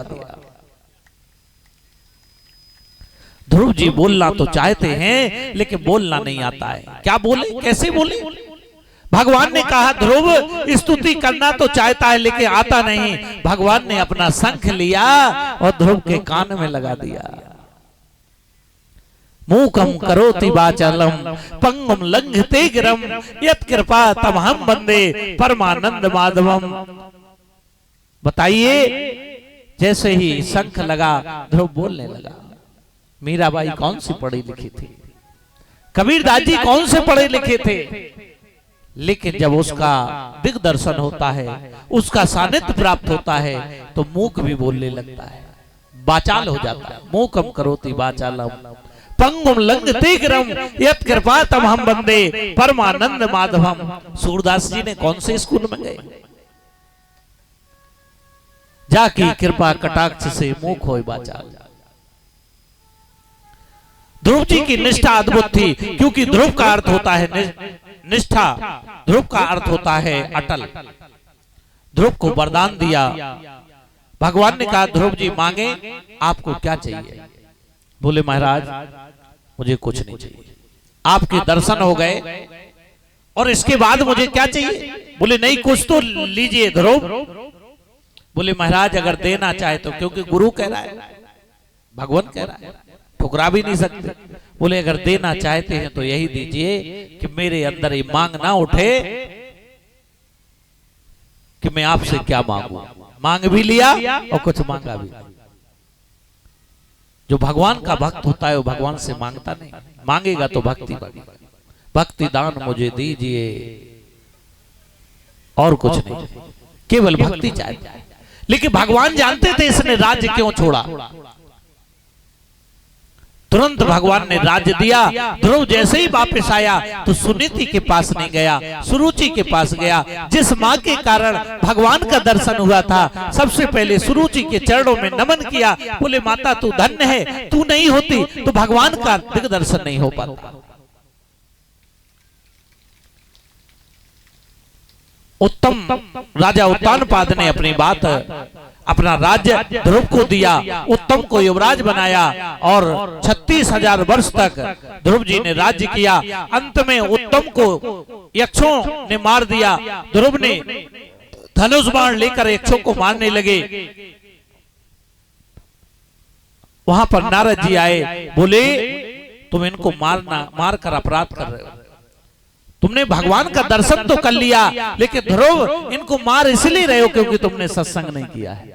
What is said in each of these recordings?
दिया। ध्रुव जी बोलना तो चाहते हैं लेकिन बोलना नहीं आता है। क्या बोले, कैसे बोले? भगवान ने कहा ध्रुव स्तुति करना तो चाहता है लेकिन आता नहीं। भगवान ने अपना शंख लिया और ध्रुव के कान में लगा दिया। मूकम करोति वाचालम पंगुम लंघते गिरम यत् कृपा तमहम वंदे परमानंद माधवम। बताइए, जैसे ही शंख लगा ध्रुव बोलने लगा। मीराबाई कौन सी पढ़ी लिखी थी, कबीरदास जी कौन से पढ़े लिखे थे, लेकिन जब उसका दिग्दर्शन होता है, उसका सानिध्य प्राप्त होता है तो मूक भी बोलने लगता है, वाचाल हो जाता है। मूकम करोति वाचालम पंगुम लंघते गिरम यत् कृपा तमहम वंदे परमानंद माधवम। सूरदास जी ने कौन से स्कूल में गए? जाकी कृपा कटाक्ष से मूक होय वाचाल। ध्रुव जी की निष्ठा अद्भुत थी, क्योंकि ध्रुव का अर्थ होता है निष्ठा, ध्रुव का अर्थ होता है अटल। ध्रुव को वरदान दिया। भगवान ने कहा ध्रुव जी मांगे, आपको क्या चाहिए? बोले महाराज मुझे कुछ नहीं चाहिए, आपके दर्शन हो गए और इसके बाद मुझे क्या चाहिए? बोले नहीं कुछ तो लीजिए ध्रुव। बोले महाराज अगर देना चाहे तो, क्योंकि गुरु कह रहा है, भगवान कह रहा है, ठुकरा भी नहीं सकते। बोले अगर देना चाहते हैं तो यही दीजिए कि मेरे अंदर ये मांग ना उठे कि मैं आपसे क्या मांगू। मांग भी लिया और कुछ मांगा भी। जो भगवान का भक्त होता है वो भगवान से मांगता नहीं, मांगेगा तो भक्ति। भक्ति दान मुझे दीजिए और कुछ नहीं, केवल भक्ति चाहिए। लेकिन भगवान जानते थे इसने राज्य क्यों छोड़ा। तुरंत भगवान ने राज्य दिया। ध्रुव जैसे ही वापस आया तो सुनीति के पास नहीं गया, सुरुचि के पास गया। जिस मां के कारण भगवान का दर्शन हुआ था, सबसे पहले सुरुचि के चरणों में नमन किया। बोले माता तू धन्य है, तू नहीं होती तो भगवान का दिग्दर्शन नहीं हो पाता। उत्तम राजा उत्तानपाद ने अपनी बात, अपना राज्य ध्रुव को दिया, उत्तम को युवराज बनाया और 36,000 वर्ष तक ध्रुव जी ने राज्य किया। अंत में उत्तम को यक्षों ने मार दिया। ध्रुव ने धनुष बाण लेकर यक्षों को मारने लगे। वहां पर नारद जी आए, बोले तुम इनको मार कर अपराध कर रहे हो। तुमने भगवान का दर्शन तो कर लिया, लेकिन ध्रुव इनको मार इसलिए रहे हो क्योंकि तुमने सत्संग नहीं किया है।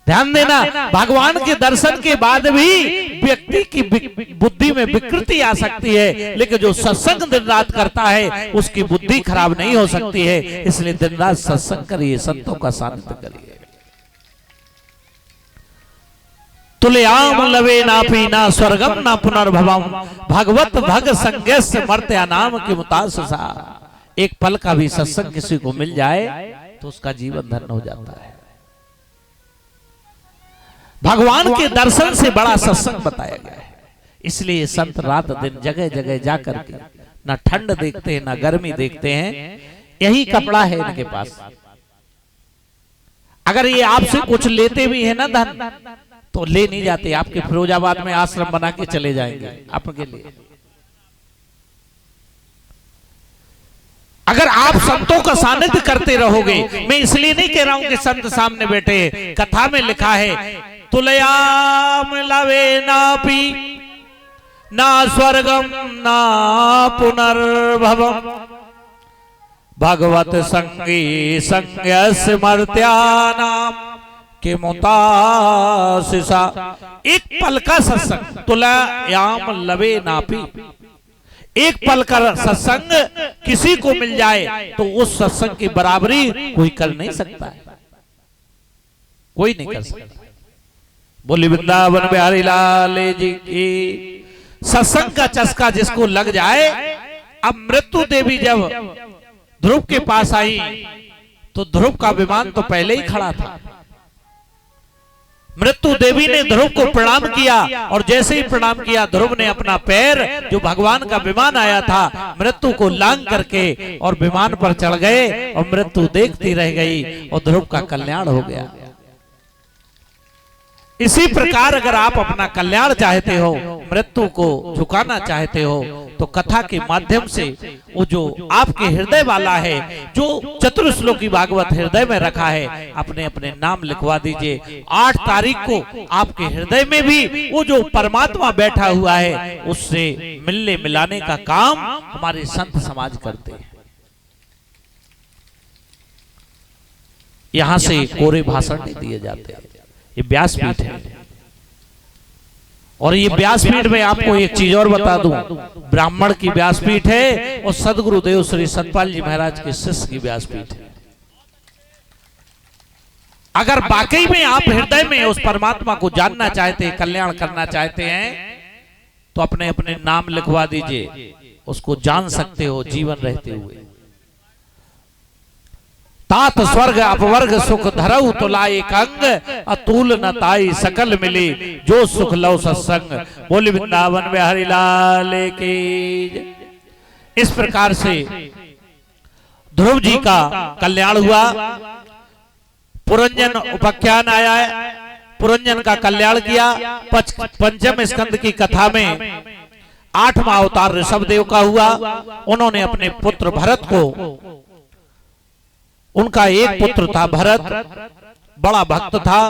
ध्यान देना, भगवान के दर्शन के बाद भी व्यक्ति की बुद्धि में विकृति आ सकती है, लेकिन जो सत्संग दिन रात करता है उसकी बुद्धि खराब नहीं हो सकती है। इसलिए दिन रात सत्संग करिए, संतों का सानिध्य करिए। तुलयाम लवे नापी ना स्वर्गम ना पुनर्भवम भगवत भग संज्ञस्य मर्त्या नाम की मुताससा। एक पल का भी सत्संग किसी को मिल जाए तो उसका जीवन धन्य हो जाता है। भगवान के दर्शन से बड़ा सत्संग बताया गया है। इसलिए संत रात दिन जगह जगह जाकर के ना ठंड देखते हैं ना गर्मी देखते हैं, यही कपड़ा है इनके पास। अगर ये आपसे कुछ लेते भी है ना धन, तो ले नहीं जाते, आपके फिरोजाबाद में आश्रम बना के चले जाएंगे आपके लिए। अगर आप संतों का सानिध्य करते रहोगे, मैं इसलिए नहीं कह रहा हूं कि संत सामने बैठे, कथा में लिखा है तुलयाम लवे नापी ना स्वर्गम ना पुनर्भवम भगवत संगी संज्ञस्य मर्त्या नाम के मुतासिसा। एक पल का सत्संग, तुलयाम लवे नापी, एक पल का सत्संग किसी को मिल जाए तो उस सत्संग की बराबरी कोई कर नहीं सकता है, कोई नहीं कर सकता। बोली वृंदावन बिहारी लाल जी की। सत्संग का चस्का जिसको लग जाए। अब मृत्यु देवी जब ध्रुव के पास आई तो ध्रुव का विमान तो पहले ही खड़ा था। मृत्यु देवी ने ध्रुव को प्रणाम किया और जैसे ही प्रणाम किया, ध्रुव ने अपना पैर, जो भगवान का विमान आया था, मृत्यु को लांग करके और विमान पर चढ़ गए और मृत्यु देखती रह गई और ध्रुव का कल्याण हो गया। इसी प्रकार अगर आप अपना कल्याण चाहते हो, मृत्यु को झुकाना चाहते हो, तो कथा के माध्यम से वो जो आपके हृदय वाला है, जो चतुर्श्लोकी भागवत हृदय में रखा है, अपने अपने नाम लिखवा दीजिए। 8 तारीख को आपके हृदय में भी वो जो परमात्मा बैठा हुआ है, उससे मिलने मिलाने का काम हमारे संत समाज करते हैं। यहां से कोरे भाषण नहीं दिए जाते, ये व्यासपीठ है। और ये व्यासपीठ में आपको एक चीज और बता दूं, ब्राह्मण की व्यासपीठ है और सदगुरुदेव श्री सतपाल जी महाराज के शिष्य की व्यासपीठ है। अगर वाकई में आप हृदय में उस परमात्मा को जानना चाहते हैं, कल्याण करना चाहते हैं, तो अपने अपने नाम लिखवा दीजिए, उसको जान सकते हो जीवन रहते हुए। तात स्वर्ग अपवर्ग सुख धरऊ तुलाए कंग, अतुल न ताई सकल मिली जो सुख लव सत्संग। बोले वृंदावन में हरि लाल की। इस प्रकार से ध्रुव जी का कल्याण हुआ। पुरंजन उपाख्यान आया है, पुरंजन का कल्याण किया। पंचम स्कंद की कथा में 8वां अवतार ऋषभदेव का हुआ। उन्होंने अपने पुत्र भरत को, उनका एक पुत्र था भरत, बड़ा भक्त था,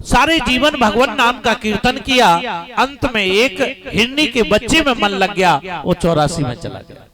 सारे जीवन भगवान नाम का कीर्तन किया। अंत में एक हिरनी के बच्चे में मन लग गया, वो 84 में चला गया।